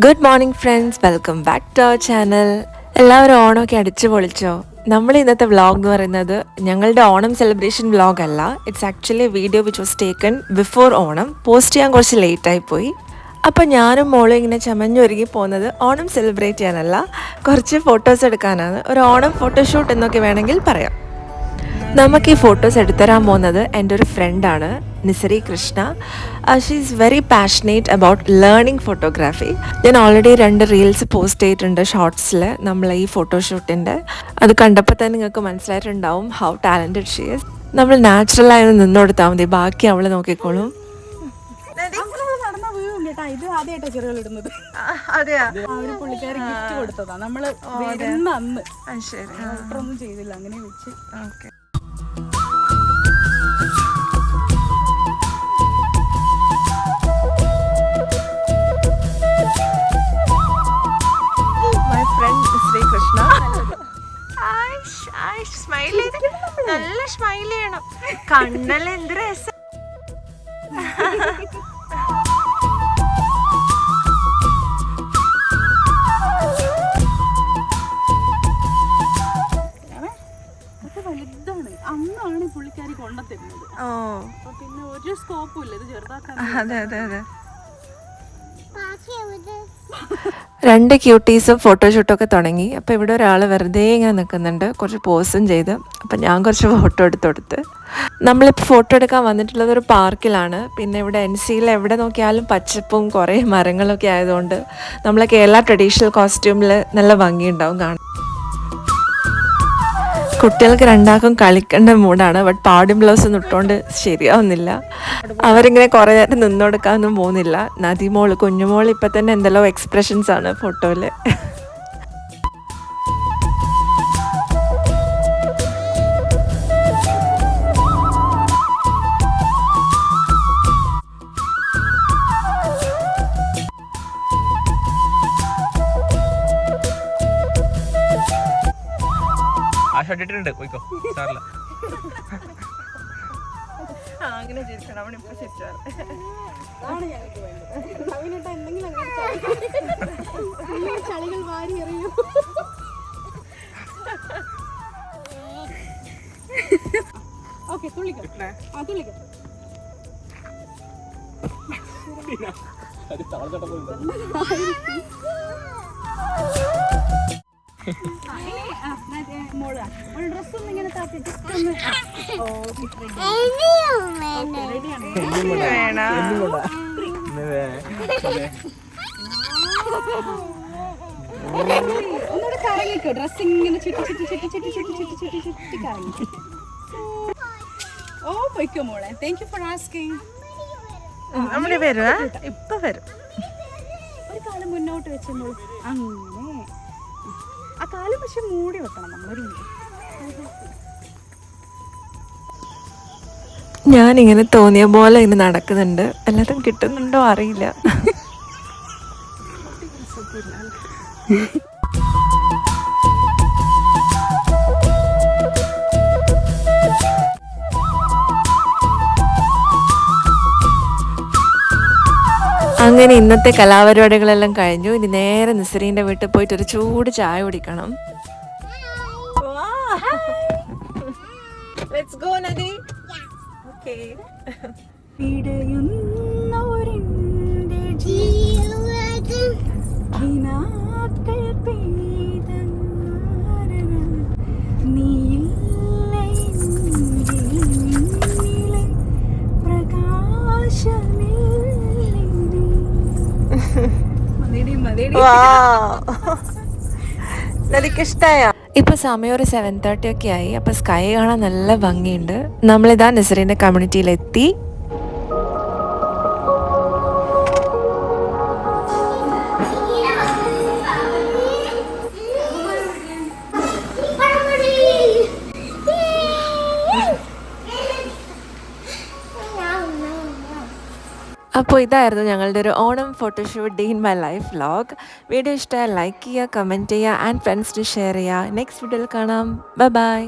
Good morning friends, welcome back to our channel. എല്ലാവരും ഓണമൊക്കെ അടിച്ചു പൊളിച്ചോ? നമ്മൾ ഇന്നത്തെ വ്ളോഗ് എന്ന് പറയുന്നത് ഞങ്ങളുടെ ഓണം സെലിബ്രേഷൻ വ്ളോഗ് അല്ല. It's actually video which was taken before Onam. Post ചെയ്യാൻ കുറച്ച് ലേറ്റായി പോയി. അപ്പോൾ ഞാനും മോളും ഇങ്ങനെ ചമഞ്ഞൊരുങ്ങി പോകുന്നത് ഓണം സെലിബ്രേറ്റ് ചെയ്യാനല്ല, കുറച്ച് ഫോട്ടോസ് എടുക്കാനാണ്. ഒരു ഓണം ഫോട്ടോഷൂട്ട് എന്നൊക്കെ വേണമെങ്കിൽ പറയാം. നമുക്ക് ഈ ഫോട്ടോസ് എടുത്തരാൻ പോകുന്നത് എൻ്റെ ഒരു ഫ്രണ്ടാണ്, Nisari Krishna. She is very passionate about learning photography. ഞാൻ ഓൾറെഡി 2 റീൽസ് പോസ്റ്റ് ചെയ്തിട്ടുണ്ട് ഷോർട്സിൽ നമ്മളെ ഈ ഫോട്ടോഷൂട്ടിൻ്റെ. അത് കണ്ടപ്പോൾ തന്നെ നിങ്ങൾക്ക് മനസ്സിലായിട്ടുണ്ടാവും ഹൗ ടാലൻറ്റഡ് ഷീ ഈസ്. നമ്മൾ നാച്ചുറലായി നിന്ന് കൊടുത്താൽ മതി, ബാക്കി അവൾ നോക്കിക്കോളും. ഇത് ആദ്യമായിട്ടാ ചെറുകൾ ഇടുന്നത്. അതെയാ, അവര് പുള്ളിക്കാരി ഗിഫ്റ്റ് കൊടുത്തതാ. നമ്മള് അന്ന് ഒന്നും ചെയ്തില്ല, അങ്ങനെ വെച്ച്. ശ്രീകൃഷ്ണ സ്മൈൽ ചെയ്ത് നല്ല സ്മൈൽ ചെയ്യണം. കണ്ണല്ല എന്ത് രസം. വലുതാണ്. അന്നാണ് പുള്ളിക്കാരി കൊണ്ടുത്തരുന്നത്. പിന്നെ ഒരു സ്കോപ്പും ഇല്ല ഇത് ചെറുതാക്കാൻ. അതെ അതെ അതെ. 2 ക്യൂട്ടീസും ഫോട്ടോഷൂട്ടൊക്കെ തുടങ്ങി. അപ്പോൾ ഇവിടെ ഒരാൾ വെറുതെ ഇങ്ങനെ നിൽക്കുന്നുണ്ട്, കുറച്ച് പോസും ചെയ്ത്. അപ്പം ഞാൻ കുറച്ച് ഫോട്ടോ എടുത്ത് കൊടുത്ത്. നമ്മളിപ്പോൾ ഫോട്ടോ എടുക്കാൻ വന്നിട്ടുള്ളത് ഒരു പാർക്കിലാണ്. പിന്നെ ഇവിടെ NCയിൽ എവിടെ നോക്കിയാലും പച്ചപ്പും കുറേ മരങ്ങളൊക്കെ ആയതുകൊണ്ട് നമ്മളെ കേരള ട്രഡീഷണൽ കോസ്റ്റ്യൂമിൽ നല്ല ഭംഗിയുണ്ടാവും കാണാൻ. കുട്ടികൾക്ക് 2 കളിക്കേണ്ട മൂടാണ്. ബട്ട് പാടും ബ്ലൗസ് ഇട്ടുകൊണ്ട് ശരിയാവുന്നില്ല. അവരിങ്ങനെ കുറേ നേരം നിന്നൊടുക്കാനൊന്നും പോകുന്നില്ല. നദിമോള്, കുഞ്ഞുമോൾ ഇപ്പം തന്നെ എന്തെല്ലോ എക്സ്പ്രഷൻസ് ആണ് ഫോട്ടോയിൽ. ിട്ടുണ്ട് പോയിക്കോ സാറില്ല. അങ്ങനെ ചിരിക്കണം, അവനിപ്പോ ചിരിച്ചാൽ ചളികൾ വാരി എറിയും. ഓക്കെ, തുള്ളിക്കോ. ആ തുള്ളിക്കോ. ഡ്രസ് ഒന്നും ഇങ്ങനെ താത്തി ജസ്റ്റ് ഒന്ന്. ഒന്നുകൂടെ കറങ്ങിക്കോ. ഡ്രസ് ഇങ്ങനെ ചുറ്റി ചുറ്റി ചുറ്റി ചുറ്റി ചുറ്റി ചുറ്റി ചുറ്റി ചുറ്റി കറങ്ങി. ഓ പൊയ്ക്കോ മോളെ. Thank you for asking. നമ്മുടെ വരുവാ, ഇപ്പൊ വരും. ഒരു കാലം മുന്നോട്ട് വെച്ച മോള്. അങ്ങനെ ആ കാലം പക്ഷെ മൂടി വെക്കണം നമ്മളൊരു. ഞാനിങ്ങനെ തോന്നിയ പോലെ ഇങ്ങനെ നടക്കുന്നുണ്ട്, എല്ലാതും കിട്ടുന്നുണ്ടോ അറിയില്ല. അങ്ങനെ ഇന്നത്തെ കലാപരിപാടികളെല്ലാം കഴിഞ്ഞു. ഇനി നേരെ നിസരീൻ്റെ വീട്ടിൽ പോയിട്ട് ഒരു ചൂട് ചായ കുടിക്കണം. Let's go, Nadi. Okay. നദിക്കിഷ്ടായ. ഇപ്പോൾ സമയം ഒരു 7:30 ഒക്കെ ആയി. അപ്പോൾ സ്കൈ കാണാൻ നല്ല ഭംഗിയുണ്ട്. നമ്മളിതാ നിസറിൻ്റെ കമ്മ്യൂണിറ്റിയിലെത്തി. അപ്പോൾ ഇതായിരുന്നു ഞങ്ങളുടെ ഒരു Onam photoshoot day in my life vlog. Video ഇഷ്ടമായി ലൈക്ക് ചെയ്യുക, കമൻറ്റ് ചെയ്യുക ആൻഡ് ഫ്രണ്ട്സിന് ഷെയർ ചെയ്യുക. നെക്സ്റ്റ് വീഡിയോയിൽ കാണാം. Bye bye.